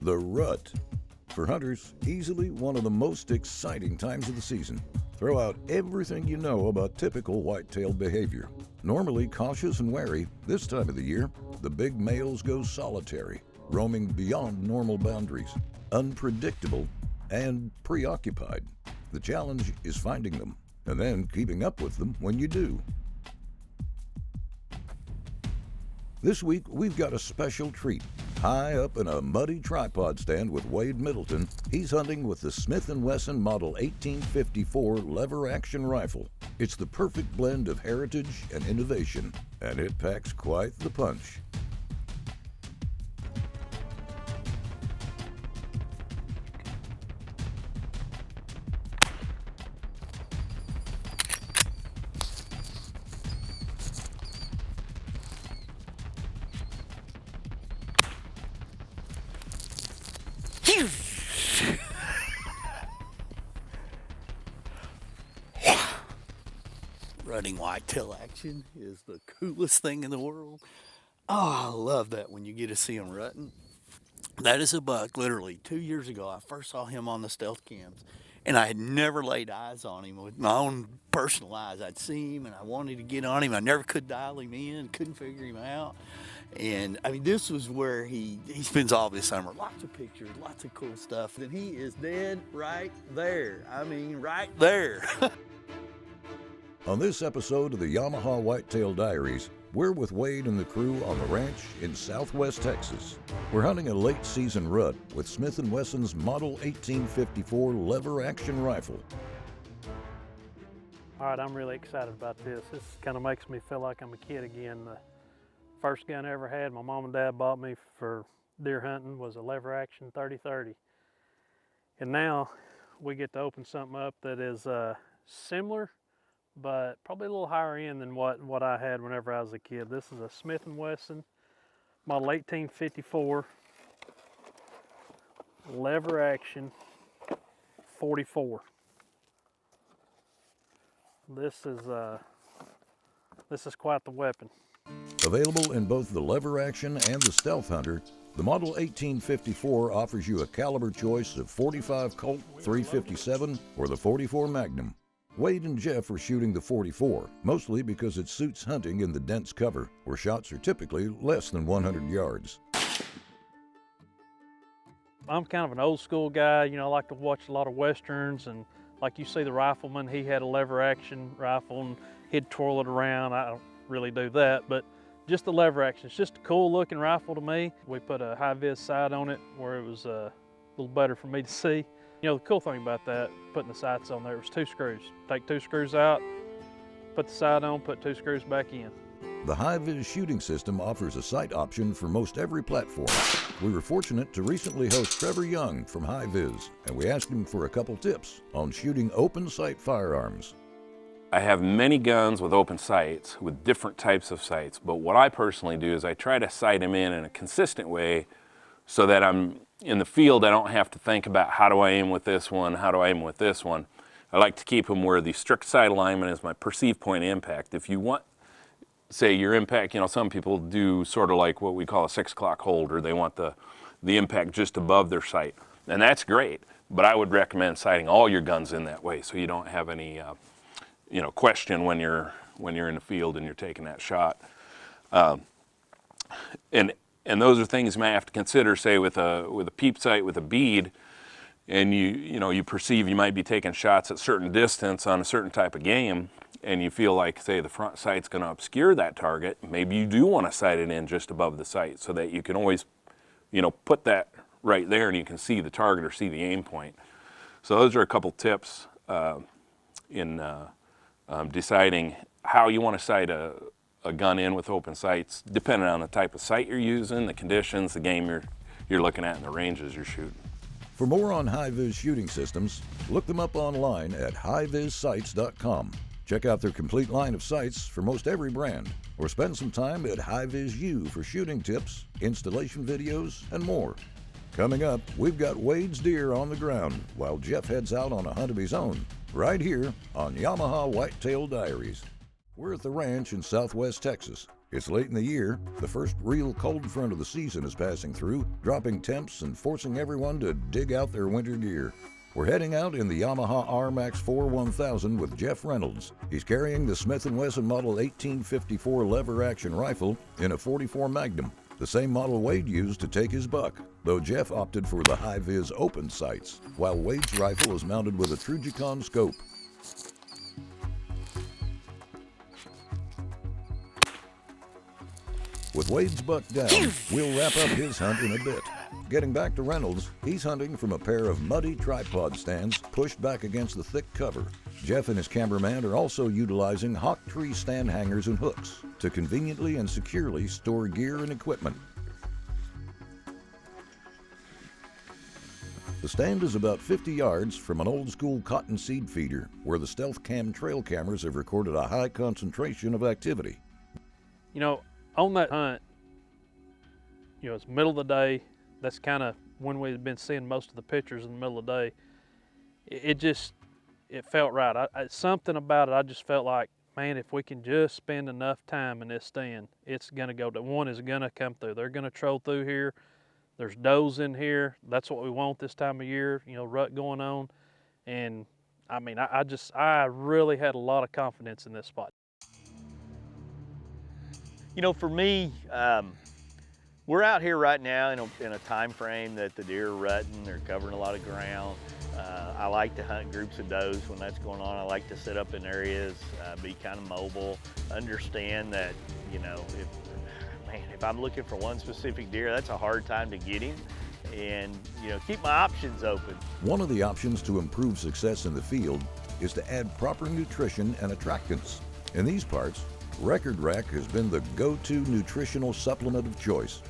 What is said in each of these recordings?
The rut. For hunters, easily one of the most exciting times of the season. Throw out everything you know about typical whitetail behavior. Normally cautious and wary, this time of the year, the big males go solitary, roaming beyond normal boundaries, unpredictable and preoccupied. The challenge is finding them, and then keeping up with them when you do. This week, we've got a special treat. High up in a muddy tripod stand with Wade Middleton, he's hunting with the Smith Wesson Model 1854 lever-action rifle. It's the perfect blend of heritage and innovation, and it packs quite the punch. Running whitetail action is the coolest thing in the world. Oh, I love that when you get to see him rutting. That is a buck. Literally 2 years ago, I first saw him on the stealth cams, and I had never laid eyes on him with my own personal eyes. I'd see him, and I wanted to get on him. I never could dial him in, couldn't figure him out. And I mean, this was where he spends all this summer. Lots of pictures, lots of cool stuff. And he is dead right there. I mean, right there. On this episode of the Yamaha Whitetail Diaries, we're with Wade and the crew on the ranch in southwest Texas. We're hunting a late season rut with Smith & Wesson's Model 1854 lever-action rifle. All right, I'm really excited about this. This kind of makes me feel like I'm a kid again. The first gun I ever had, my mom and dad bought me for deer hunting, was a lever-action 30-30. And now we get to open something up that is similar, but probably a little higher end than what I had whenever I was a kid. This is a Smith & Wesson Model 1854 lever action 44. This is quite the weapon. Available in both the lever action and the stealth hunter, the Model 1854 offers you a caliber choice of 45 Colt, 357, or the 44 Magnum. Wade and Jeff are shooting the 44, mostly because it suits hunting in the dense cover, where shots are typically less than 100 yards. I'm kind of an old school guy, you know, I like to watch a lot of Westerns, and like you see the rifleman, he had a lever action rifle and he'd twirl it around. I don't really do that, but just the lever action. It's just a cool looking rifle to me. We put a high-vis sight on it where it was a little better for me to see. You know, the cool thing about that, putting the sights on there, was 2 screws. Take 2 screws out, put the sight on, put 2 screws back in. The high-vis shooting system offers a sight option for most every platform. We were fortunate to recently host Trevor Young from High-Vis, and we asked him for a couple tips on shooting open sight firearms. I have many guns with open sights, with different types of sights, but what I personally do is I try to sight them in a consistent way so that I'm in the field, I don't have to think about how do I aim with this one, how do I aim with this one. I like to keep them where the strict sight alignment is my perceived point of impact. If you want, say your impact, you know, some people do sort of like what we call a 6 o'clock holder. They want the impact just above their sight, and that's great, but I would recommend sighting all your guns in that way so you don't have any you know, question when you're in the field and you're taking that shot. And those are things you may have to consider, say with a peep sight with a bead, and you perceive you might be taking shots at certain distance on a certain type of game, and you feel like, say, the front sight's going to obscure that target. Maybe you do want to sight it in just above the sight so that you can always, you know, put that right there and you can see the target or see the aim point. So those are a couple tips in deciding how you want to sight a gun in with open sights, depending on the type of sight you're using, the conditions, the game you're looking at, and the ranges you're shooting. For more on high-vis shooting systems, look them up online at highvissights.com. Check out their complete line of sights for most every brand, or spend some time at High-Vis U for shooting tips, installation videos, and more. Coming up, we've got Wade's deer on the ground while Jeff heads out on a hunt of his own, right here on Yamaha Whitetail Diaries. We're at the ranch in southwest Texas. It's late in the year, the first real cold front of the season is passing through, dropping temps and forcing everyone to dig out their winter gear. We're heading out in the Yamaha R-Max 41000 with Jeff Reynolds. He's carrying the Smith Wesson Model 1854 lever-action rifle in a .44 Magnum, the same model Wade used to take his buck, though Jeff opted for the high-vis open sights, while Wade's rifle is mounted with a Trujicon scope. With Wade's buck down, we'll wrap up his hunt in a bit. Getting back to Reynolds, he's hunting from a pair of muddy tripod stands pushed back against the thick cover. Jeff and his cameraman are also utilizing hawk tree stand hangers and hooks to conveniently and securely store gear and equipment. The stand is about 50 yards from an old-school cotton seed feeder where the Stealth Cam trail cameras have recorded a high concentration of activity. You know, on that hunt, you know, it's middle of the day. That's kind of when we've been seeing most of the pictures in the middle of the day. It felt right. Something about it, I just felt like, man, if we can just spend enough time in this stand, it's gonna go to, one is gonna come through. They're gonna troll through here. There's does in here. That's what we want this time of year, you know, rut going on. And I mean, I really had a lot of confidence in this spot. You know, for me, we're out here right now in a time frame that the deer are rutting. They're covering a lot of ground. I like to hunt groups of does when that's going on. I like to set up in areas, be kind of mobile, understand that, you know, if I'm looking for one specific deer, that's a hard time to get him, and, you know, keep my options open. One of the options to improve success in the field is to add proper nutrition and attractants. In these parts, Record Rack has been the go-to nutritional supplement of choice.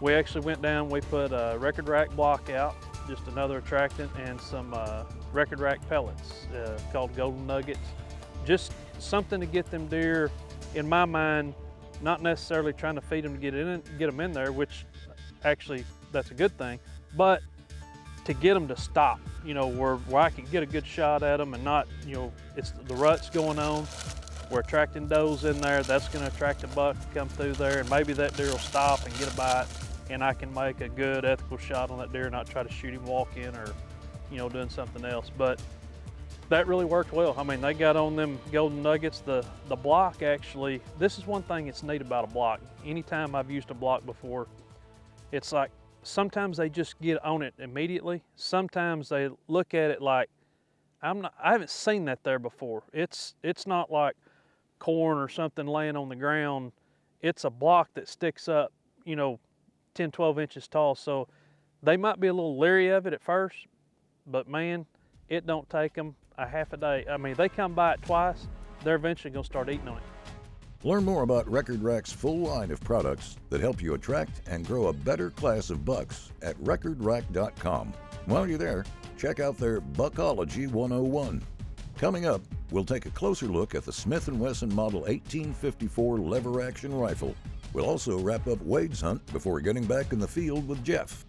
We actually went down, we put a Record Rack block out, just another attractant, and some Record Rack pellets called Golden Nuggets. Just something to get them deer, in my mind, not necessarily trying to feed them to get them in there, which actually that's a good thing, but to get them to stop, you know, where I can get a good shot at them and not, you know, it's the rut's going on. We're attracting does in there. That's going to attract a buck to come through there, and maybe that deer will stop and get a bite, and I can make a good ethical shot on that deer, not try to shoot him walk-in or, you know, doing something else. But that really worked well. I mean, they got on them Golden Nuggets. The block actually, this is one thing that's neat about a block. Anytime I've used a block before, it's like sometimes they just get on it immediately. Sometimes they look at it like, I haven't seen that there before. It's not like corn or something laying on the ground. It's a block that sticks up, you know, 10, 12 inches tall. So they might be a little leery of it at first, but man, it don't take them a half a day. I mean, they come by it twice, they're eventually gonna start eating on it. Learn more about Record Rack's full line of products that help you attract and grow a better class of bucks at recordrack.com. While you're there, check out their Buckology 101. Coming up, we'll take a closer look at the Smith & Wesson Model 1854 lever-action rifle. We'll also wrap up Wade's hunt before getting back in the field with Jeff.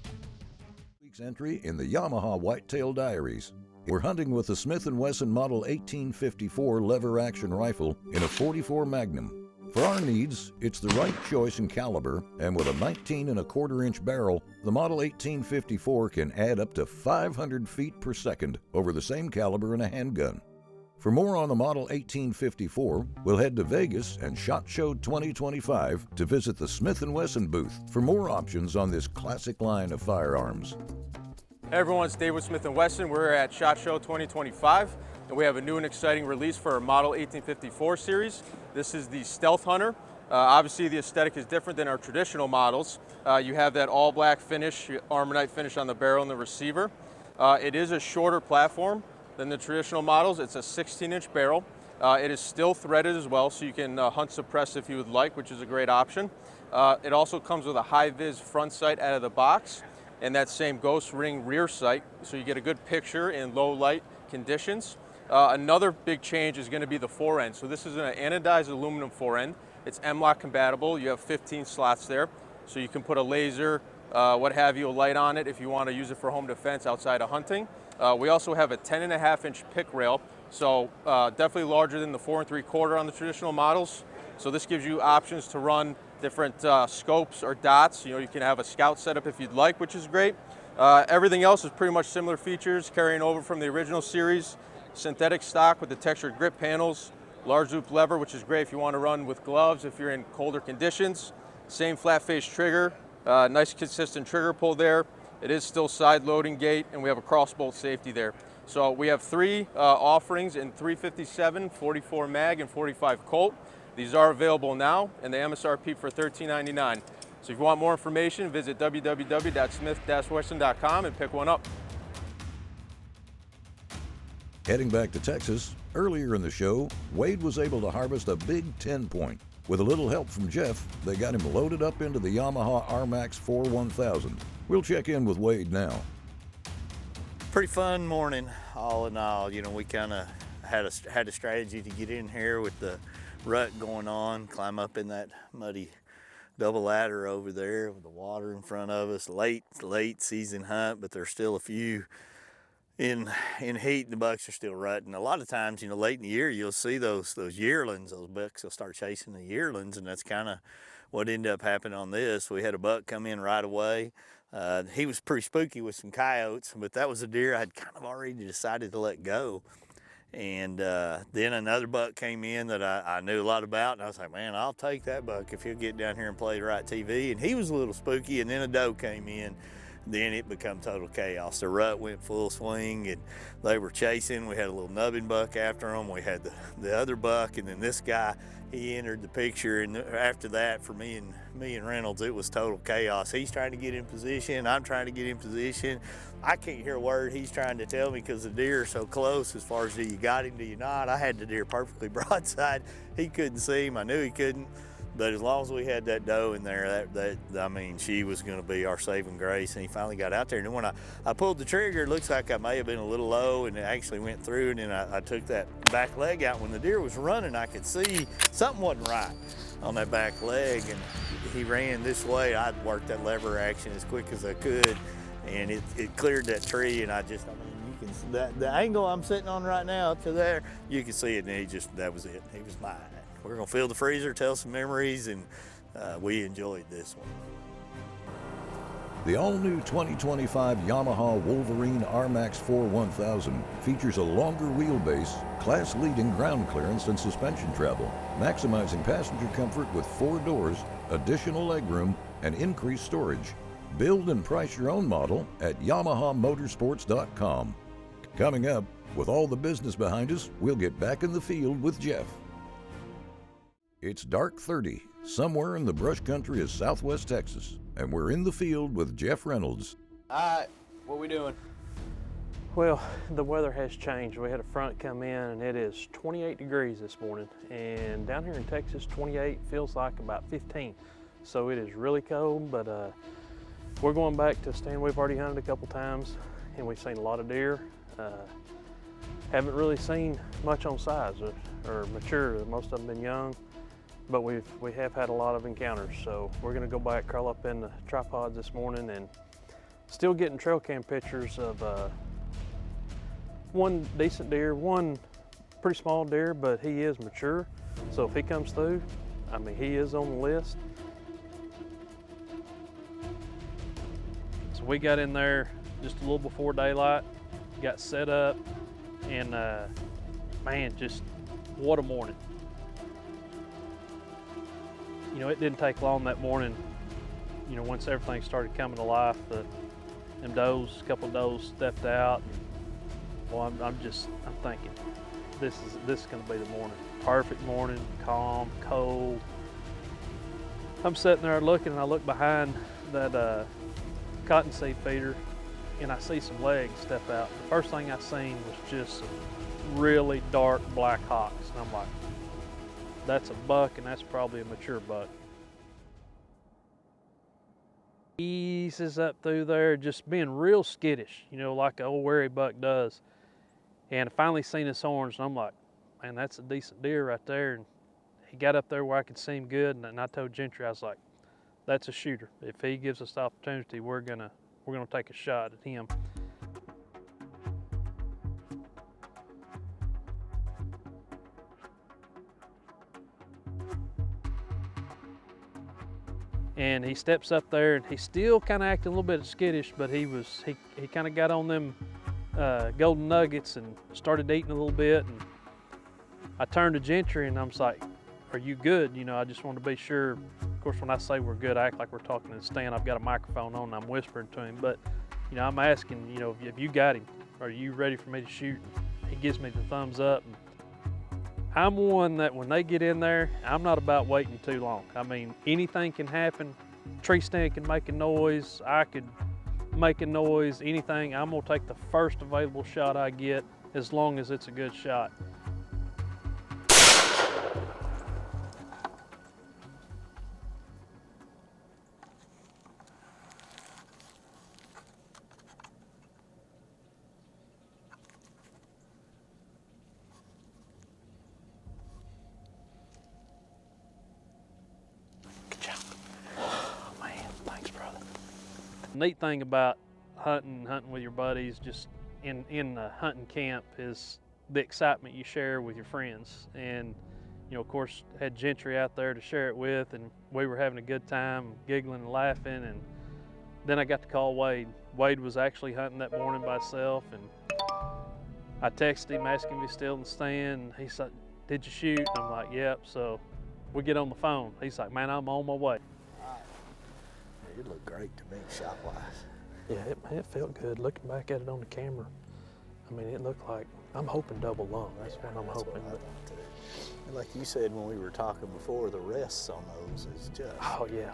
This week's entry in the Yamaha Whitetail Diaries. We're hunting with the Smith & Wesson Model 1854 lever-action rifle in a .44 Magnum. For our needs, it's the right choice in caliber, and with a 19¼ barrel, the Model 1854 can add up to 500 feet per second over the same caliber in a handgun. For more on the Model 1854, we'll head to Vegas and SHOT Show 2025 to visit the Smith & Wesson booth for more options on this classic line of firearms. Hey everyone, it's Dave with Smith & Wesson. We're at SHOT Show 2025, and we have a new and exciting release for our Model 1854 series. This is the Stealth Hunter. Obviously the aesthetic is different than our traditional models. You have that all black finish, Armorite finish on the barrel and the receiver. It is a shorter platform than the traditional models. It's a 16-inch barrel. It is still threaded as well, so you can hunt suppress if you would like, which is a great option. It also comes with a high-vis front sight out of the box, and that same ghost ring rear sight, so you get a good picture in low light conditions. Another big change is going to be the forend. So this is an anodized aluminum forend. It's M-LOK compatible. You have 15 slots there, so you can put a laser, what have you, a light on it if you want to use it for home defense outside of hunting. We also have a 10.5-inch pick rail, so definitely larger than the 4 3/4 on the traditional models. So this gives you options to run different scopes or dots. You can have a scout setup if you'd like, which is great. Everything else is pretty much similar features carrying over from the original series. Synthetic stock with the textured grip panels, large loop lever, which is great if you want to run with gloves if you're in colder conditions. Same flat face trigger, nice consistent trigger pull there. It is still side loading gate, and we have a cross bolt safety there. So we have 3 offerings in 357, 44 mag, and 45 Colt. These are available now, and the MSRP for $13.99. So if you want more information, visit www.smith-wesson.com and pick one up. Heading back to Texas, earlier in the show, Wade was able to harvest a big 10-point. With a little help from Jeff, they got him loaded up into the Yamaha RMAX 4 1000. We'll check in with Wade now. Pretty fun morning, all in all. We kind of had a strategy to get in here with the rut going on, climb up in that muddy double ladder over there with the water in front of us. Late season hunt, but there's still a few in heat. The bucks are still rutting. A lot of times, late in the year, you'll see those yearlings. Those bucks will start chasing the yearlings, and that's kind of what ended up happening on this. We had a buck come in right away. He was pretty spooky with some coyotes, but that was a deer I'd kind of already decided to let go. And then another buck came in that I knew a lot about, and I was like, man, I'll take that buck if he'll get down here and play the right TV. And he was a little spooky, and then a doe came in. Then it became total chaos. The rut went full swing, and they were chasing. We had a little nubbin buck after them. We had the other buck, and then this guy, he entered the picture. And after that, for me and Reynolds, it was total chaos. He's trying to get in position. I'm trying to get in position. I can't hear a word he's trying to tell me because the deer are so close as far as do you got him, do you not? I had the deer perfectly broadside. He couldn't see him. I knew he couldn't. But as long as we had that doe in there, she was going to be our saving grace. And he finally got out there. And then when I pulled the trigger, it looks like I may have been a little low, and it actually went through. And then I took that back leg out. When the deer was running, I could see something wasn't right on that back leg. And he ran this way. I worked that lever action as quick as I could, and it cleared that tree. And you can see the angle I'm sitting on right now up to there, you can see it. And that was it. He was mine. We're gonna fill the freezer, tell some memories, and we enjoyed this one. The all-new 2025 Yamaha Wolverine RMAX 4 1000 features a longer wheelbase, class-leading ground clearance and suspension travel, maximizing passenger comfort with 4 doors, additional legroom, and increased storage. Build and price your own model at YamahaMotorsports.com. Coming up, with all the business behind us, we'll get back in the field with Jeff. It's dark 30, somewhere in the brush country of Southwest Texas, and we're in the field with Jeff Reynolds. All right, what we doing? Well, the weather has changed. We had a front come in, and it is 28 degrees this morning. And down here in Texas, 28 feels like about 15. So it is really cold, but we're going back to a stand we've already hunted a couple times, and we've seen a lot of deer. Haven't really seen much on size or mature. Most of them been young. But we have had a lot of encounters, so we're gonna go back, curl up in the tripods this morning, and still getting trail cam pictures of one decent deer, one pretty small deer, but he is mature. So if he comes through, he is on the list. So we got in there just a little before daylight, got set up, and man, just what a morning. It didn't take long that morning, once everything started coming to life, a couple of does stepped out. Well, I'm thinking, this is gonna be the morning. Perfect morning, calm, cold. I'm sitting there looking, and I look behind that cottonseed feeder, and I see some legs step out. The first thing I seen was just some really dark black hocks, and I'm like, that's a buck, and that's probably a mature buck. Eases up through there, just being real skittish, like an old wary buck does. And I finally seen his horns, and I'm like, man, that's a decent deer right there. And he got up there where I could see him good, and I told Gentry, I was like, that's a shooter. If he gives us the opportunity, we're gonna take a shot at him. And he steps up there, and he's still kind of acting a little bit skittish, but he kind of got on them golden nuggets and started eating a little bit. And I turned to Gentry and I'm like, "Are you good?" You know, I just want to be sure. Of course, when I say we're good, I act like we're talking to the stand. I've got a microphone on and I'm whispering to him, but you know, I'm asking, you know, if you got him, are you ready for me to shoot? He gives me the thumbs up. And I'm one that when they get in there, I'm not about waiting too long. I mean, anything can happen. Tree stand can make a noise. I could make a noise, anything. I'm gonna take the first available shot I get as long as it's a good shot. Neat thing about hunting with your buddies, just in a hunting camp, is the excitement you share with your friends. And you know, of course, had Gentry out there to share it with, and we were having a good time, giggling and laughing. And then I got to call Wade. Wade was actually hunting that morning by himself, and I texted him asking if he's still in the stand. And he said, "Did you shoot?" And I'm like, "Yep." So we get on the phone. He's like, "Man, I'm on my way." It looked great to me, shot-wise. Yeah, it felt good. Looking back at it on the camera, I mean, it looked like, I'm hoping double lung. That's what I'm hoping. What I thought too. And like you said when we were talking before, the rests on those is just, oh yeah,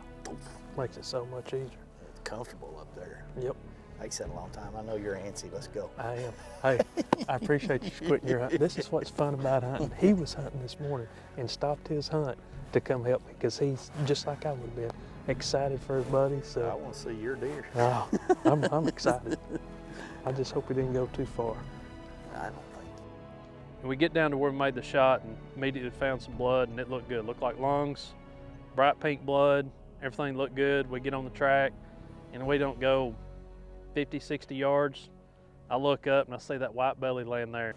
makes it so much easier. it's comfortable up there. Yep. Like I said a long time, I know you're antsy, let's go. I am. Hey, I appreciate you quitting your hunt. This is what's fun about hunting. He was hunting this morning and stopped his hunt to come help me because he's just like I would have been, excited for his buddy. I So want to see your deer. oh, I'm excited. I just hope he didn't go too far. I don't think. And we get down to where we made the shot and immediately found some blood, and it looked good. It looked like lungs, bright pink blood, everything looked good. We get on the track and we don't go 50, 60 yards. I look up and I see that white belly laying there.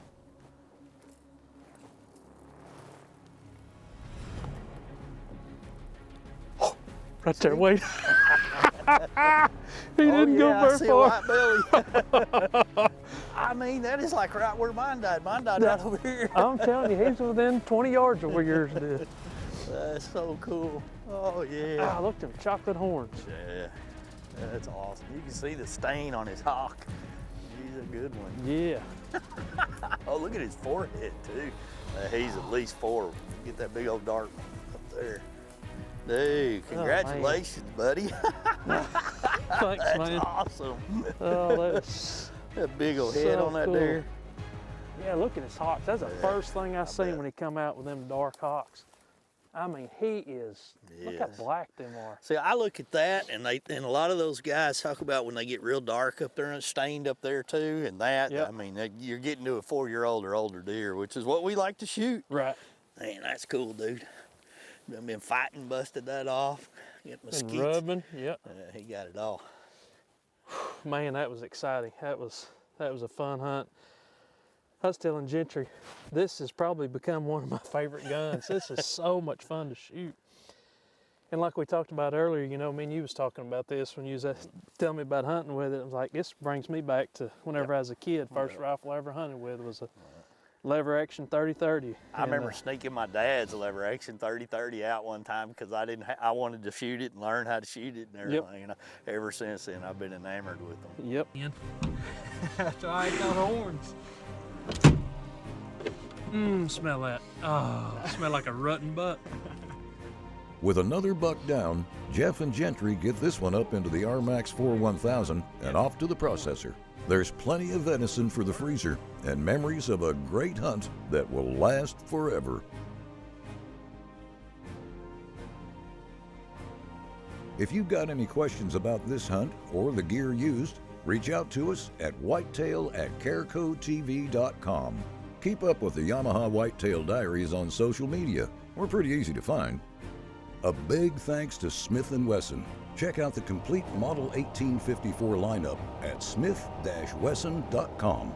Right there, wait. He didn't go I very see far. a white belly. I mean, that is like right where mine died. Mine died right over here. I'm telling you, he's within 20 yards of where yours did. That's so cool. Oh, yeah. Ah, look at them chocolate horns. Yeah, that's awesome. You can see the stain on his hawk. He's a good one. Yeah. Oh, look at his forehead, too. He's at least 4. Get that big old dark one up there. Dude, congratulations, buddy. Thanks, That's man. awesome. Oh, that's That big old head so on that cool. deer. Yeah, look at his hawks. That's the first thing I seen bet. when he come out with them dark hawks. I mean, he is, look how Yes. black them are. See, I look at that, and a lot of those guys talk about when they get real dark up there and stained up there too, and that. Yep. I mean, you're getting to a 4-year-old or older deer, which is what we like to shoot. Right. Man, that's cool, dude. Been fighting, busted that off, get And mesquites. rubbing, yep. He got it all. Man, that was exciting. That was a fun hunt. I was telling Gentry, this has probably become one of my favorite guns. This is so much fun to shoot. And like we talked about earlier, you know, me and you was talking about this when you was telling me about hunting with it. I was like, this brings me back to whenever I was a kid. First rifle I ever hunted with was a lever action 30-30. I remember sneaking my dad's lever action 30-30 out one time because I wanted to shoot it and learn how to shoot it and everything. And ever since then, I've been enamored with them. Yep. That's why I got horns. Smell that. Oh, smell like a rutting buck. With another buck down, Jeff and Gentry get this one up into the RMAX 41000 and off to the processor. There's plenty of venison for the freezer and memories of a great hunt that will last forever. If you've got any questions about this hunt or the gear used, reach out to us at whitetail@carecotv.com. Keep up with the Yamaha Whitetail Diaries on social media. We're pretty easy to find. A big thanks to Smith Wesson. Check out the complete Model 1854 lineup at smith-wesson.com.